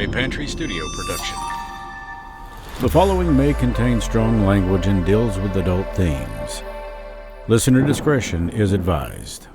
a Pantry Studio production. The following may contain strong language and deals with adult themes. Listener discretion is advised.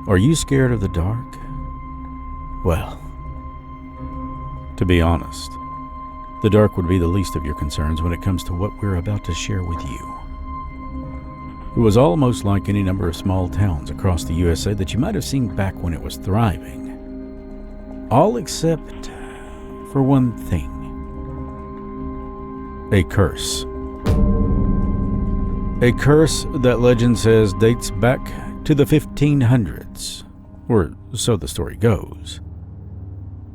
Are you scared of the dark? Well, to be honest, the dark would be the least of your concerns when it comes to what we're about to share with you. It was almost like any number of small towns across the USA that you might have seen back when it was thriving. All except for one thing. A curse. A curse that legend says dates back to the 1500s, or so the story goes.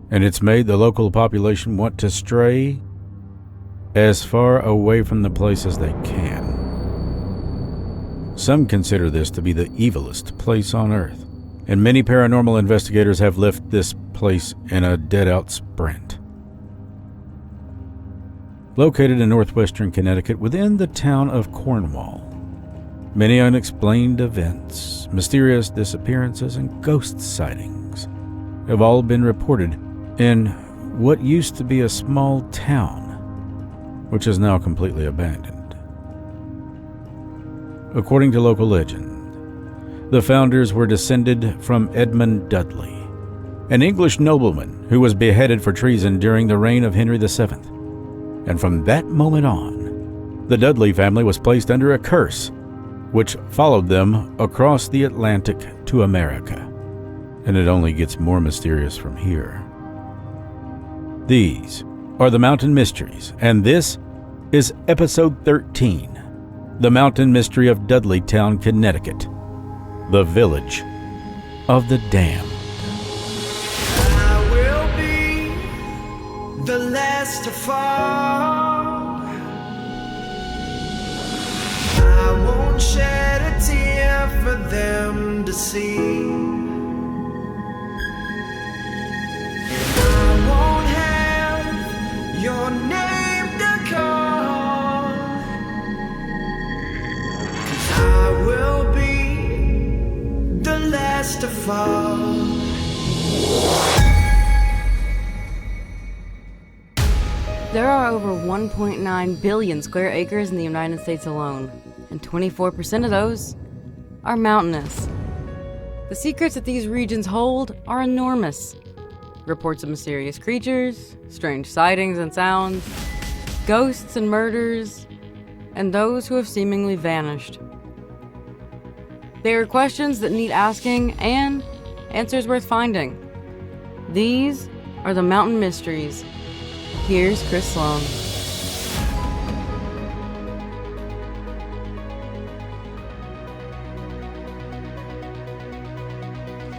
And it's made the local population want to stray as far away from the place as they can. Some consider this to be the evilest place on Earth, and many paranormal investigators have left this place in a dead-out sprint. Located in northwestern Connecticut within the town of Cornwall, many unexplained events, mysterious disappearances, and ghost sightings have all been reported in what used to be a small town, which is now completely abandoned. According to local legend, the founders were descended from Edmund Dudley, an English nobleman who was beheaded for treason during the reign of Henry VII. And from that moment on, the Dudley family was placed under a curse which followed them across the Atlantic to America. And it only gets more mysterious from here. These are the Mountain Mysteries, and this is episode 13, The Mountain Mystery of Dudleytown, Connecticut, the Village of the Damned. I will be the last to fall. I won't shed a tear for them to see. I won't have your name to call. 'Cause I will be the last to fall. There are over 1.9 billion square acres in the United States alone, and 24% of those are mountainous. The secrets that these regions hold are enormous. Reports of mysterious creatures, strange sightings and sounds, ghosts and murders, and those who have seemingly vanished. They are questions that need asking and answers worth finding. These are the Mountain Mysteries. Here's Chris Sloan.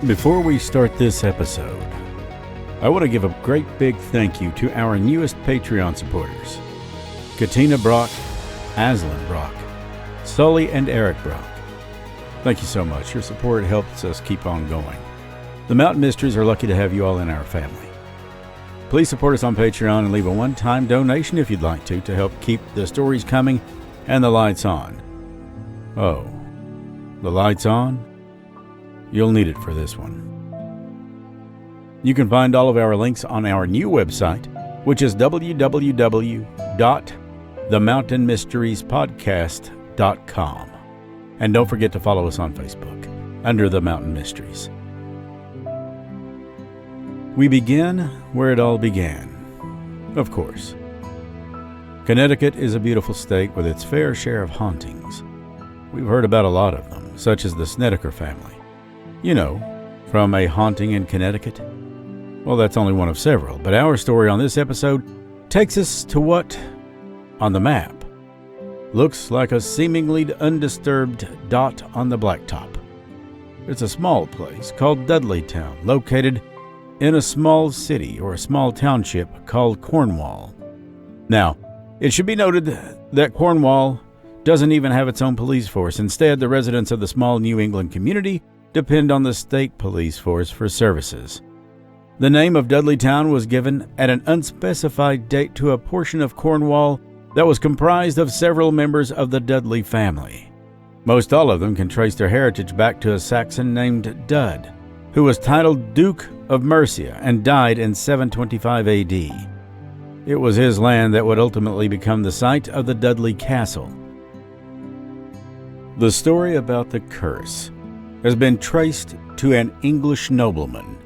Before we start this episode, I want to give a great big thank you to our newest Patreon supporters, Katina Brock, Aslan Brock, Sully, and Eric Brock. Thank you so much. Your support helps us keep on going. The Mountain Mysteries are lucky to have you all in our family. Please support us on Patreon and leave a one-time donation if you'd like to help keep the stories coming and the lights on. Oh, the lights on? You'll need it for this one. You can find all of our links on our new website, which is www.themountainmysteriespodcast.com. And don't forget to follow us on Facebook under The Mountain Mysteries. We begin where it all began, of course. Connecticut is a beautiful state with its fair share of hauntings. We've heard about a lot of them, such as the Snedeker family. You know, from A Haunting in Connecticut. Well, that's only one of several, but our story on this episode takes us to what, on the map, looks like a seemingly undisturbed dot on the blacktop. It's a small place called Dudleytown, located in a small city or a small township called Cornwall. Now, it should be noted that Cornwall doesn't even have its own police force. Instead, the residents of the small New England community depend on the state police force for services. The name of Dudleytown was given at an unspecified date to a portion of Cornwall that was comprised of several members of the Dudley family. Most all of them can trace their heritage back to a Saxon named Dud, who was titled Duke of Mercia and died in 725 AD. It was his land that would ultimately become the site of the Dudley Castle. The story about the curse has been traced to an English nobleman,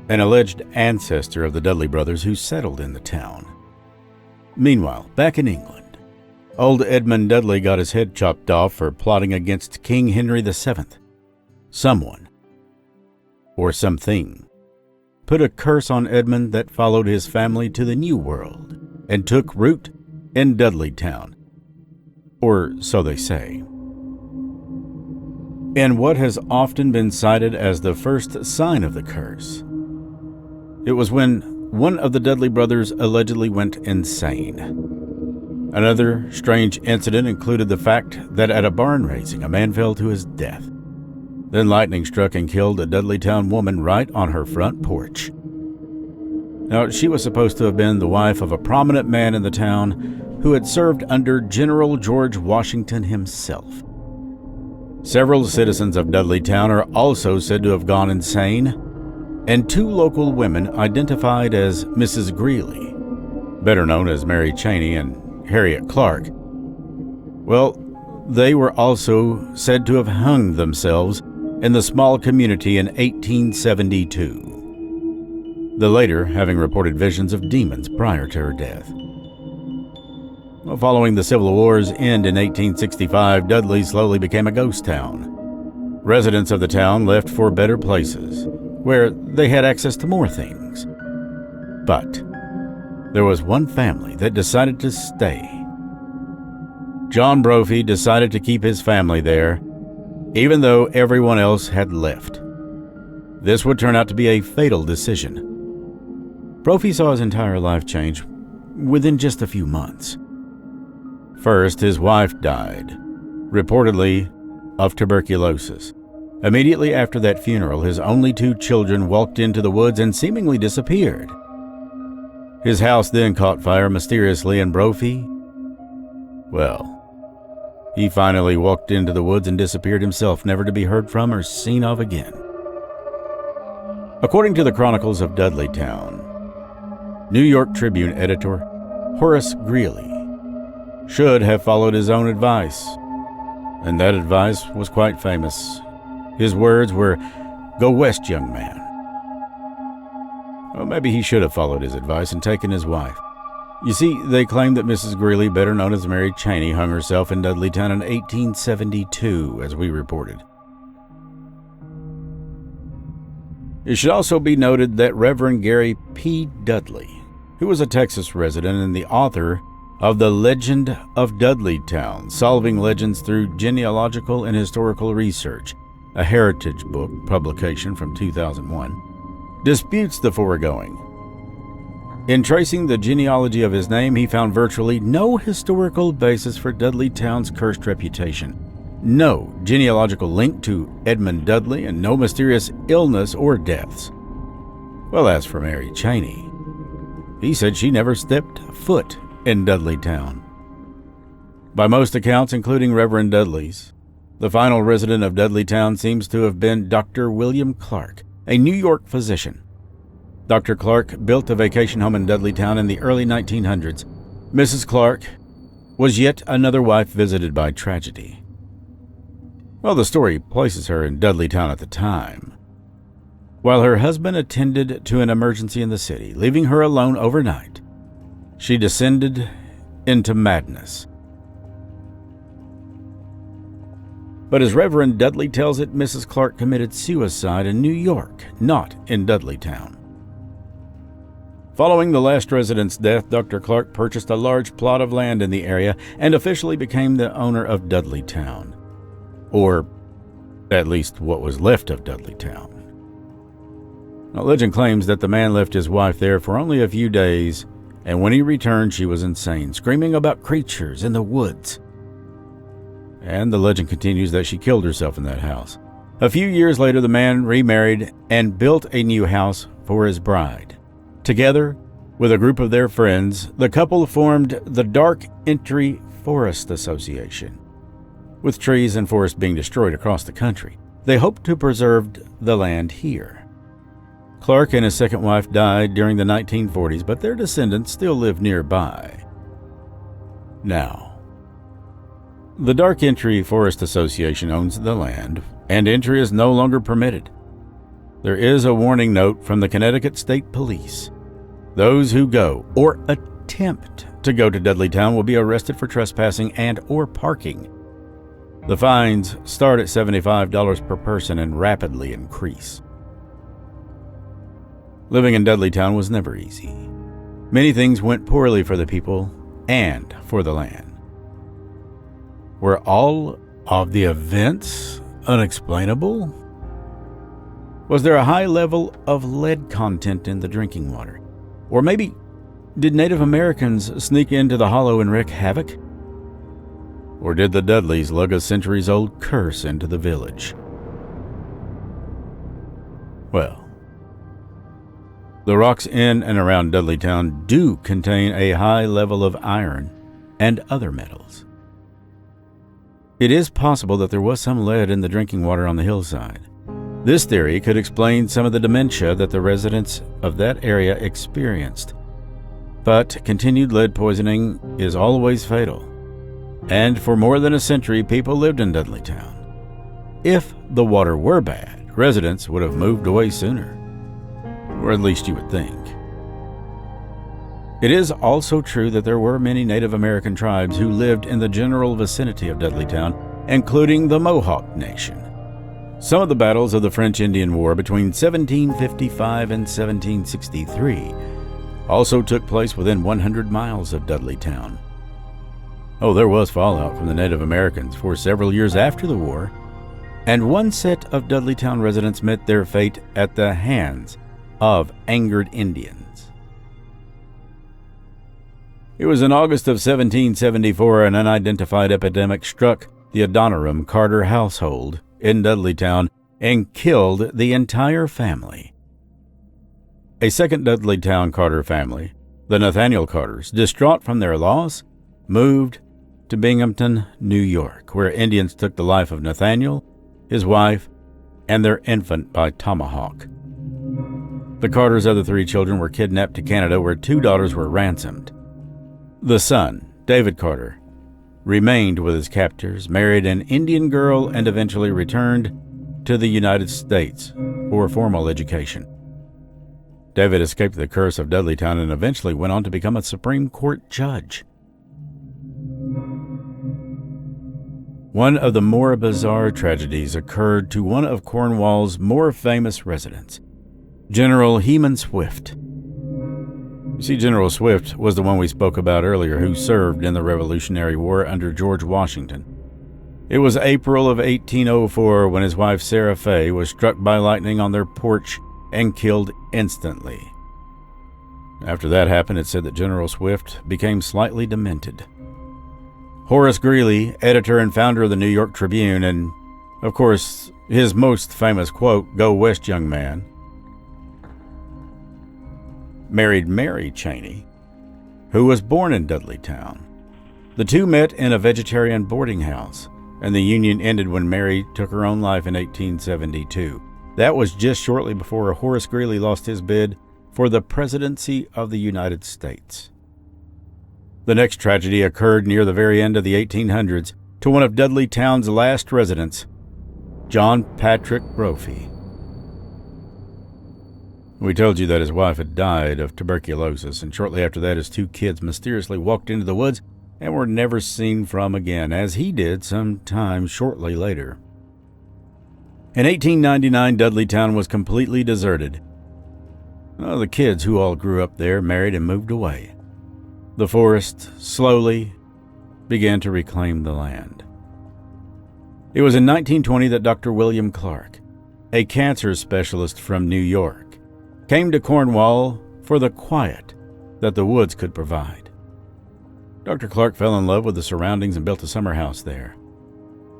an alleged ancestor of the Dudley brothers who settled in the town. Meanwhile, back in England, old Edmund Dudley got his head chopped off for plotting against King Henry VII. Someone, or something, put a curse on Edmund that followed his family to the New World and took root in Dudleytown, or so they say. In what has often been cited as the first sign of the curse, it was when one of the Dudley brothers allegedly went insane. Another strange incident included the fact that at a barn raising, a man fell to his death. Then lightning struck and killed a Dudleytown woman right on her front porch. Now, she was supposed to have been the wife of a prominent man in the town who had served under General George Washington himself. Several citizens of Dudleytown are also said to have gone insane, and two local women identified as Mrs. Greeley, better known as Mary Cheney, and Harriet Clark. Well, they were also said to have hung themselves in the small community in 1872, the latter having reported visions of demons prior to her death. Following the Civil War's end in 1865, Dudley slowly became a ghost town. Residents of the town left for better places, where they had access to more things. But there was one family that decided to stay. John Brophy decided to keep his family there, even though everyone else had left. This would turn out to be a fatal decision. Brophy saw his entire life change within just a few months. First, his wife died, reportedly of tuberculosis. Immediately after that funeral, his only two children walked into the woods and seemingly disappeared. His house then caught fire mysteriously, and Brophy, well, he finally walked into the woods and disappeared himself, never to be heard from or seen of again. According to the Chronicles of Dudleytown, New York Tribune editor Horace Greeley should have followed his own advice, and that advice was quite famous. His words were, "Go west, young man." Well, maybe he should have followed his advice and taken his wife. You see, they claim that Mrs. Greeley, better known as Mary Cheney, hung herself in Dudleytown in 1872, as we reported. It should also be noted that Reverend Gary P. Dudley, who was a Texas resident and the author of The Legend of Dudleytown, Solving Legends Through Genealogical and Historical Research, a Heritage book publication from 2001, disputes the foregoing. In tracing the genealogy of his name, he found virtually no historical basis for Dudleytown's cursed reputation, no genealogical link to Edmund Dudley, and no mysterious illness or deaths. Well, as for Mary Cheney, he said she never stepped foot in Dudleytown. By most accounts, including Reverend Dudley's, the final resident of Dudleytown seems to have been Dr. William Clark, a New York physician. Dr. Clark built a vacation home in Dudleytown in the early 1900s. Mrs. Clark was yet another wife visited by tragedy. Well, the story places her in Dudleytown at the time, while her husband attended to an emergency in the city, leaving her alone overnight. She descended into madness. But as Reverend Dudley tells it, Mrs. Clark committed suicide in New York, not in Dudleytown. Following the last resident's death, Dr. Clark purchased a large plot of land in the area and officially became the owner of Dudleytown. Or at least what was left of Dudleytown. Now, legend claims that the man left his wife there for only a few days, and when he returned, she was insane, screaming about creatures in the woods. And the legend continues that she killed herself in that house. A few years later, the man remarried and built a new house for his bride. Together, with a group of their friends, the couple formed the Dark Entry Forest Association. With trees and forests being destroyed across the country, they hoped to preserve the land here. Clark and his second wife died during the 1940s, but their descendants still live nearby. Now, the Dark Entry Forest Association owns the land, and entry is no longer permitted. There is a warning note from the Connecticut State Police. Those who go or attempt to go to Dudleytown will be arrested for trespassing and or parking. The fines start at $75 per person and rapidly increase. Living in Dudleytown was never easy. Many things went poorly for the people and for the land. Were all of the events unexplainable? Was there a high level of lead content in the drinking water? Or maybe, did Native Americans sneak into the hollow and wreak havoc? Or did the Dudleys lug a centuries-old curse into the village? Well, the rocks in and around Dudleytown do contain a high level of iron and other metals. It is possible that there was some lead in the drinking water on the hillside. This theory could explain some of the dementia that the residents of that area experienced. But continued lead poisoning is always fatal. And for more than a century, people lived in Dudleytown. If the water were bad, residents would have moved away sooner. Or at least you would think. It is also true that there were many Native American tribes who lived in the general vicinity of Dudleytown, including the Mohawk Nation. Some of the battles of the French-Indian War between 1755 and 1763 also took place within 100 miles of Dudleytown. Oh, there was fallout from the Native Americans for several years after the war, and one set of Dudleytown residents met their fate at the hands of angered Indians. It was in August of 1774 an unidentified epidemic struck the Adoniram Carter household in Dudleytown and killed the entire family. A second Dudleytown Carter family, the Nathaniel Carters, distraught from their loss, moved to Binghamton, New York, where Indians took the life of Nathaniel, his wife, and their infant by tomahawk. The Carters' other three children were kidnapped to Canada, where two daughters were ransomed. The son, David Carter, remained with his captors, married an Indian girl, and eventually returned to the United States for formal education. David escaped the curse of Dudleytown and eventually went on to become a Supreme Court judge. One of the more bizarre tragedies occurred to one of Cornwall's more famous residents, General Heman Swift. You see, General Swift was the one we spoke about earlier who served in the Revolutionary War under George Washington. It was April of 1804 when his wife Sarah Fay was struck by lightning on their porch and killed instantly. After that happened, it said that General Swift became slightly demented. Horace Greeley, editor and founder of the New York Tribune, and, of course, his most famous quote, "Go West, young man," married Mary Cheney, who was born in Dudleytown. The two met in a vegetarian boarding house, and the union ended when Mary took her own life in 1872. That was just shortly before Horace Greeley lost his bid for the presidency of the United States. The next tragedy occurred near the very end of the 1800s to one of Dudleytown's last residents, John Patrick Brophy. We told you that his wife had died of tuberculosis, and shortly after that his two kids mysteriously walked into the woods and were never seen from again, as he did some time shortly later. In 1899, Dudleytown was completely deserted. The kids who all grew up there married and moved away. The forest slowly began to reclaim the land. It was in 1920 that Dr. William Clark, a cancer specialist from New York, came to Cornwall for the quiet that the woods could provide. Dr. Clark fell in love with the surroundings and built a summer house there.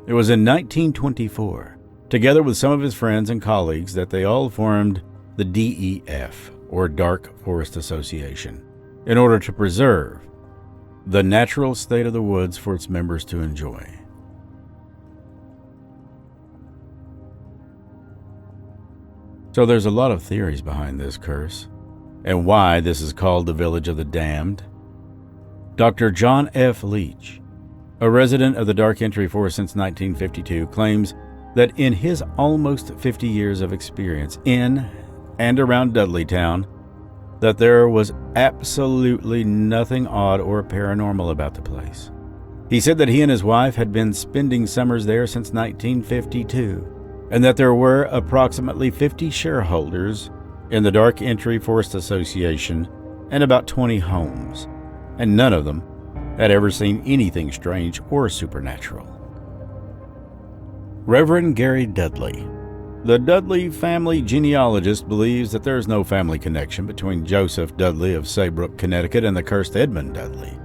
It was in 1924, together with some of his friends and colleagues, that they all formed the DEF, or Dark Forest Association, in order to preserve the natural state of the woods for its members to enjoy. So there's a lot of theories behind this curse, and why this is called the Village of the Damned. Dr. John F. Leach, a resident of the Dark Entry Forest since 1952, claims that in his almost 50 years of experience in and around Dudleytown, that there was absolutely nothing odd or paranormal about the place. He said that he and his wife had been spending summers there since 1952, and that there were approximately 50 shareholders in the Dark Entry Forest Association and about 20 homes, and none of them had ever seen anything strange or supernatural. Reverend Gary Dudley, the Dudley family genealogist, believes that there is no family connection between Joseph Dudley of Saybrook, Connecticut, and the cursed Edmund Dudley.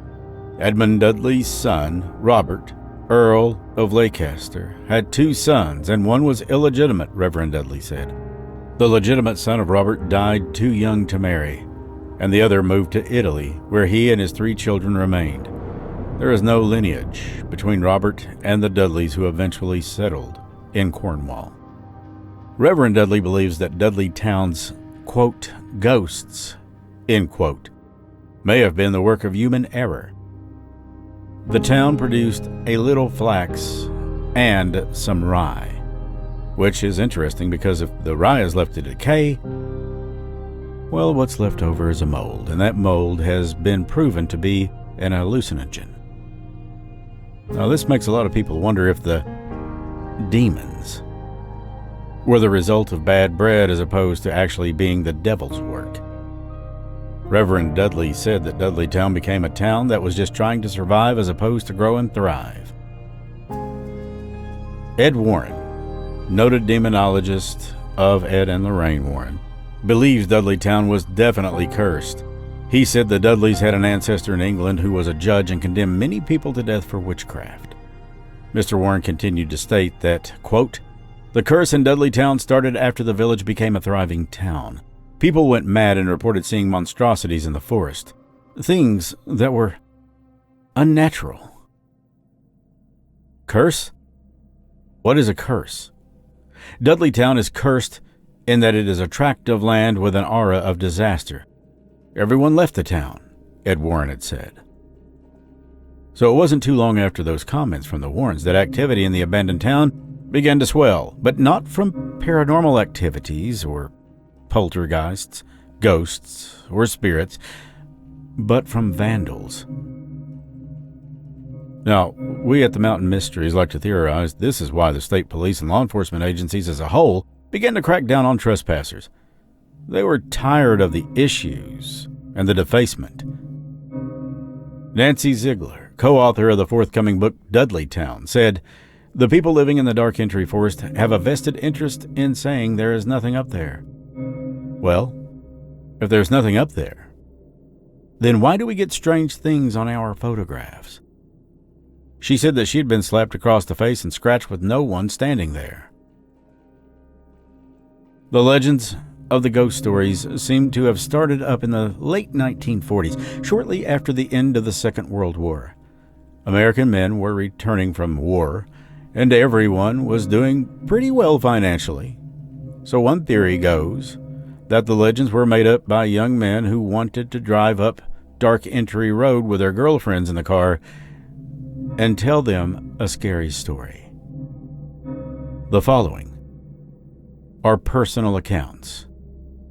Edmund Dudley's son, Robert, Earl of Leicester, had 2 sons, and one was illegitimate, Reverend Dudley said. The legitimate son of Robert died too young to marry, and the other moved to Italy, where he and his 3 children remained. There is no lineage between Robert and the Dudleys, who eventually settled in Cornwall. Reverend Dudley believes that Dudleytown's, quote, ghosts, end quote, may have been the work of human error. The town produced a little flax and some rye, which is interesting because if the rye is left to decay, well, what's left over is a mold, and that mold has been proven to be an hallucinogen. Now, this makes a lot of people wonder if the demons were the result of bad bread as opposed to actually being the devil's work. Reverend Dudley said that Dudleytown became a town that was just trying to survive as opposed to grow and thrive. Ed Warren, noted demonologist of Ed and Lorraine Warren, believes Dudleytown was definitely cursed. He said the Dudleys had an ancestor in England who was a judge and condemned many people to death for witchcraft. Mr. Warren continued to state that, quote, the curse in Dudleytown started after the village became a thriving town. People went mad and reported seeing monstrosities in the forest, things that were unnatural. Curse? What is a curse? Dudleytown is cursed in that it is a tract of land with an aura of disaster. Everyone left the town, Ed Warren had said. So it wasn't too long after those comments from the Warrens that activity in the abandoned town began to swell, but not from paranormal activities or poltergeists, ghosts, or spirits, but from vandals. Now, we at the Mountain Mysteries like to theorize this is why the state police and law enforcement agencies as a whole began to crack down on trespassers. They were tired of the issues and the defacement. Nancy Ziegler, co-author of the forthcoming book Dudleytown, said, the people living in the Dark Entry Forest have a vested interest in saying there is nothing up there. Well, if there's nothing up there, then why do we get strange things on our photographs? She said that she had been slapped across the face and scratched with no one standing there. The legends of the ghost stories seem to have started up in the late 1940s, shortly after the end of the Second World War. American men were returning from war, and everyone was doing pretty well financially. So one theory goes that the legends were made up by young men who wanted to drive up Dark Entry Road with their girlfriends in the car and tell them a scary story. The following are personal accounts.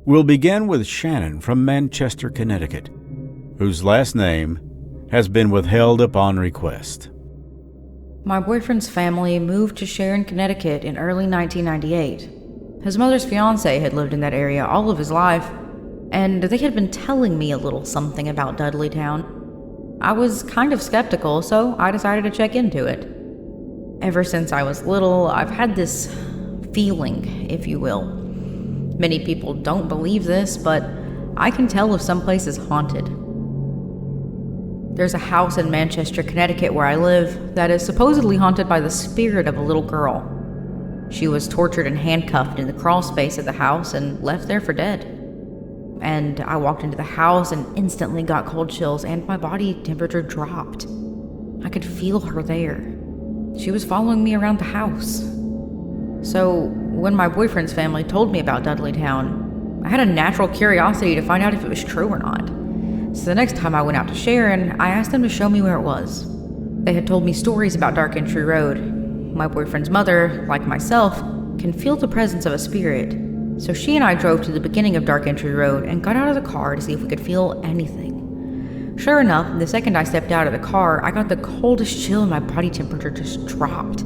We'll begin with Shannon from Manchester, Connecticut, whose last name has been withheld upon request. My boyfriend's family moved to Sharon, Connecticut in early 1998. His mother's fiancé had lived in that area all of his life, and they had been telling me a little something about Dudleytown. I was kind of skeptical, so I decided to check into it. Ever since I was little, I've had this feeling, if you will. Many people don't believe this, but I can tell if some place is haunted. There's a house in Manchester, Connecticut, where I live, that is supposedly haunted by the spirit of a little girl. She was tortured and handcuffed in the crawl space of the house and left there for dead. And I walked into the house and instantly got cold chills, and my body temperature dropped. I could feel her there. She was following me around the house. So when my boyfriend's family told me about Dudleytown, I had a natural curiosity to find out if it was true or not. So the next time I went out to Sharon, I asked them to show me where it was. They had told me stories about Dark Entry Road. My boyfriend's mother, like myself, can feel the presence of a spirit. So she and I drove to the beginning of Dark Entry Road and got out of the car to see if we could feel anything. Sure enough, the second I stepped out of the car, I got the coldest chill and my body temperature just dropped.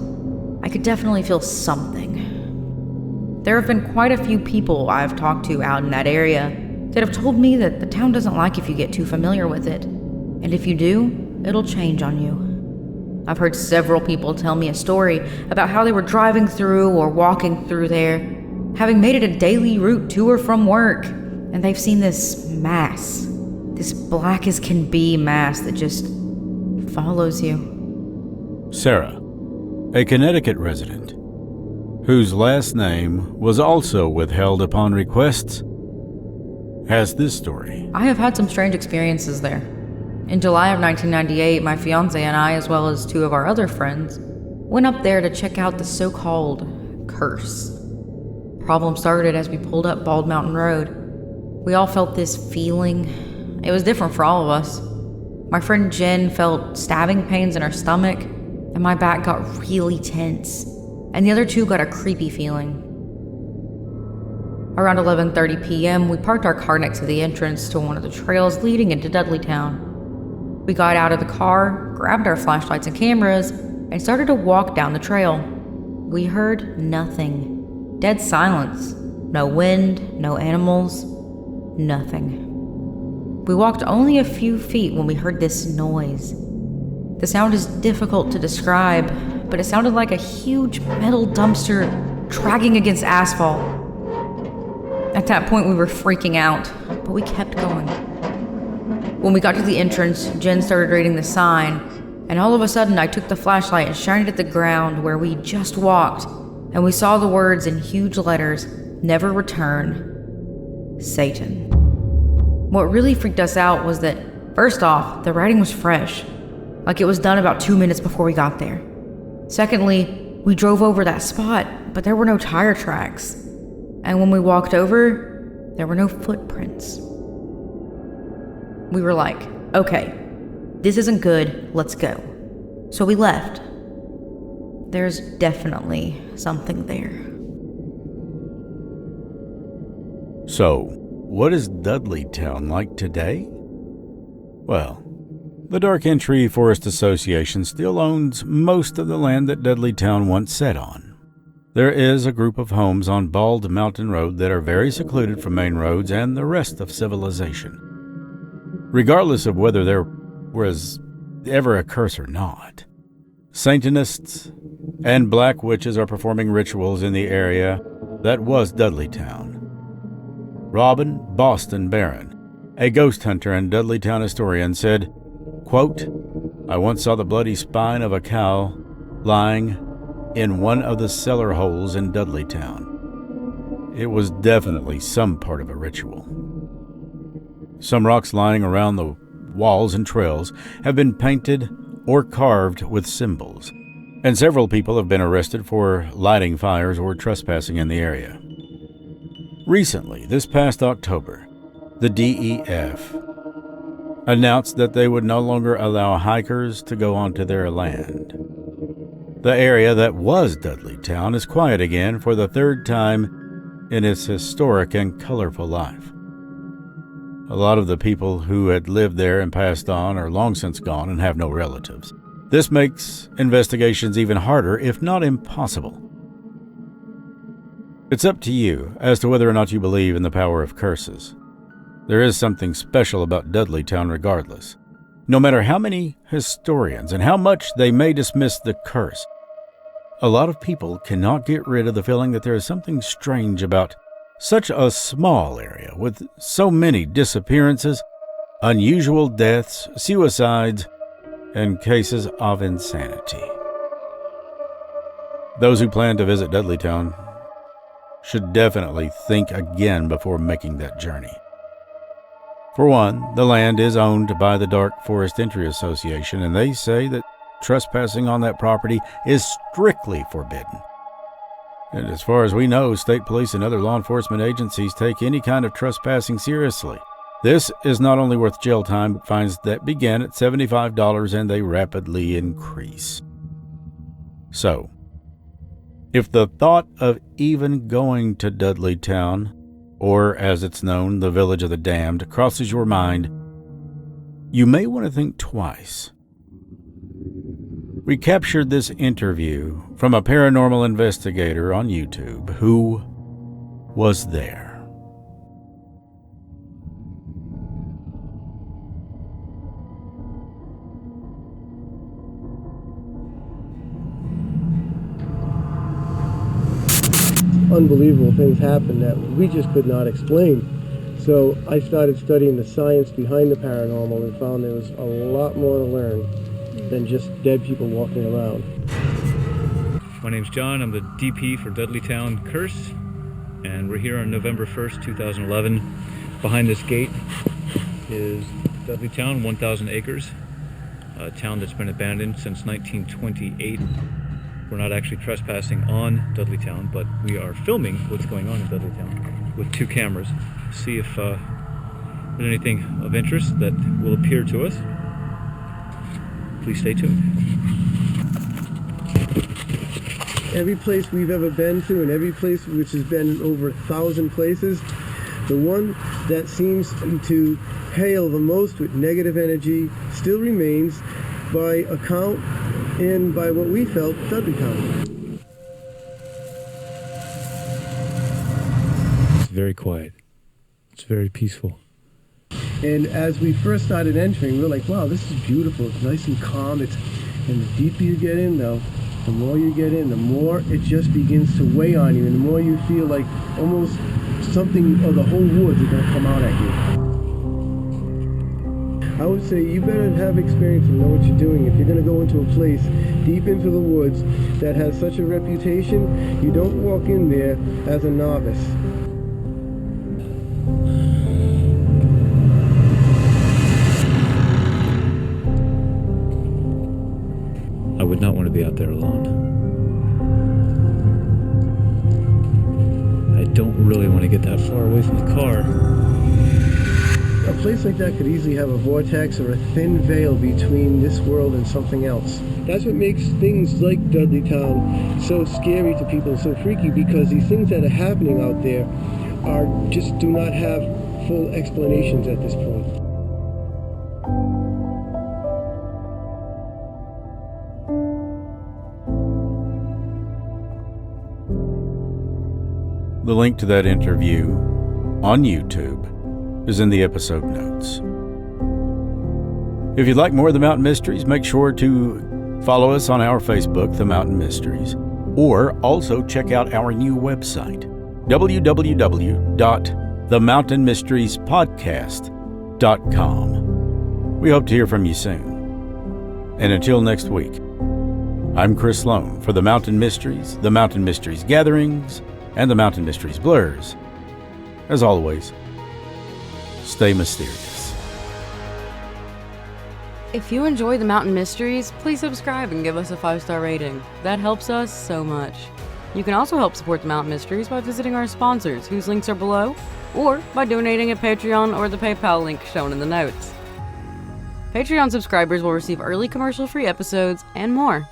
I could definitely feel something. There have been quite a few people I've talked to out in that area that have told me that the town doesn't like if you get too familiar with it. And if you do, it'll change on you. I've heard several people tell me a story about how they were driving through or walking through there, having made it a daily route to or from work, and they've seen this mass, this black as can be mass that just follows you. Sarah, a Connecticut resident, whose last name was also withheld upon requests, has this story. I have had some strange experiences there. In July of 1998, my fiance and I, as well as two of our other friends, went up there to check out the so-called curse. Problem started as we pulled up Bald Mountain Road. We all felt this feeling. It was different for all of us. My friend Jen felt stabbing pains in her stomach, and my back got really tense, and the other two got a creepy feeling. Around 11:30 p.m., we parked our car next to the entrance to one of the trails leading into Dudleytown. We got out of the car, grabbed our flashlights and cameras, and started to walk down the trail. We heard nothing. Dead silence. No wind, no animals, nothing. We walked only a few feet when we heard this noise. The sound is difficult to describe, but it sounded like a huge metal dumpster dragging against asphalt. At that point, we were freaking out, but we kept going. When we got to the entrance, Jen started reading the sign, and all of a sudden I took the flashlight and shined it at the ground where we just walked, and we saw the words in huge letters, "Never return, Satan." What really freaked us out was that, first off, the writing was fresh, like it was done about 2 minutes before we got there. Secondly, we drove over that spot, but there were no tire tracks. And when we walked over, there were no footprints. We were like, okay, this isn't good, let's go. So we left. There's definitely something there. So, what is Dudleytown like today? Well, the Dark Entry Forest Association still owns most of the land that Dudleytown once sat on. There is a group of homes on Bald Mountain Road that are very secluded from main roads and the rest of civilization. Regardless of whether there was ever a curse or not, Satanists and black witches are performing rituals in the area that was Dudleytown. Robin Boston Barron, a ghost hunter and Dudleytown historian, said, quote, "I once saw the bloody spine of a cow lying in one of the cellar holes in Dudleytown. It was definitely some part of a ritual. Some rocks lying around the walls and trails have been painted or carved with symbols, and several people have been arrested for lighting fires or trespassing in the area. Recently, this past October, the DEF announced that they would no longer allow hikers to go onto their land. The area that was Dudleytown is quiet again for the third time in its historic and colorful life. A lot of the people who had lived there and passed on are long since gone and have no relatives. This makes investigations even harder, if not impossible. It's up to you as to whether or not you believe in the power of curses. There is something special about Dudleytown regardless. No matter how many historians and how much they may dismiss the curse, a lot of people cannot get rid of the feeling that there is something strange about such a small area with so many disappearances, unusual deaths, suicides, and cases of insanity. Those who plan to visit Dudleytown should definitely think again before making that journey. For one, the land is owned by the Dark Forest Entry Association, and they say that trespassing on that property is strictly forbidden. And as far as we know, state police and other law enforcement agencies take any kind of trespassing seriously. This is not only worth jail time, but fines that begin at $75 and they rapidly increase. So, if the thought of even going to Dudleytown, or as it's known, the Village of the Damned, crosses your mind, you may want to think twice. We captured this interview from a paranormal investigator on YouTube who was there. Unbelievable things happen that we just could not explain. So I started studying the science behind the paranormal and found there was a lot more to learn than just dead people walking around. My name's John. I'm the DP for Dudleytown Curse, and we're here on November 1st, 2011. Behind this gate is Dudleytown, 1,000 acres, a town that's been abandoned since 1928. We're not actually trespassing on Dudleytown, but we are filming what's going on in Dudleytown with 2 cameras. See if there's anything of interest that will appear to us. Please stay tuned. Every place we've ever been to, and every place which has been over 1,000 places, the one that seems to hail the most with negative energy still remains, by account and by what we felt, Dudleytown. It's very quiet. It's very peaceful. And as we first started entering, we were like, wow, this is beautiful. It's nice and calm. And the deeper you get in, though, the more you get in, the more it just begins to weigh on you, and the more you feel like almost something, or the whole woods are going to come out at you. I would say you better have experience and know what you're doing. If you're going to go into a place deep into the woods that has such a reputation, you don't walk in there as a novice. I would not want to be out there alone. I don't really want to get that far away from the car. A place like that could easily have a vortex or a thin veil between this world and something else. That's what makes things like Dudleytown so scary to people, so freaky, because these things that are happening out there just do not have full explanations at this point. The link to that interview on YouTube is in the episode notes. If you'd like more of the Mountain Mysteries, make sure to follow us on our Facebook, The Mountain Mysteries, or also check out our new website, www.themountainmysteriespodcast.com. We hope to hear from you soon. And until next week, I'm Chris Sloan for The Mountain Mysteries, The Mountain Mysteries Gatherings, and The Mountain Mysteries Blurs. As always, stay mysterious. If you enjoy the Mountain Mysteries, please subscribe and give us a 5-star rating. That helps us so much. You can also help support the Mountain Mysteries by visiting our sponsors, whose links are below, or by donating at Patreon or the PayPal link shown in the notes. Patreon subscribers will receive early commercial-free episodes and more.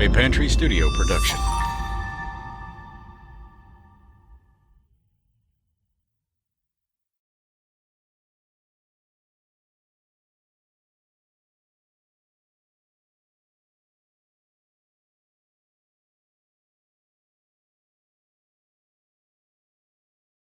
a Pantry Studio production.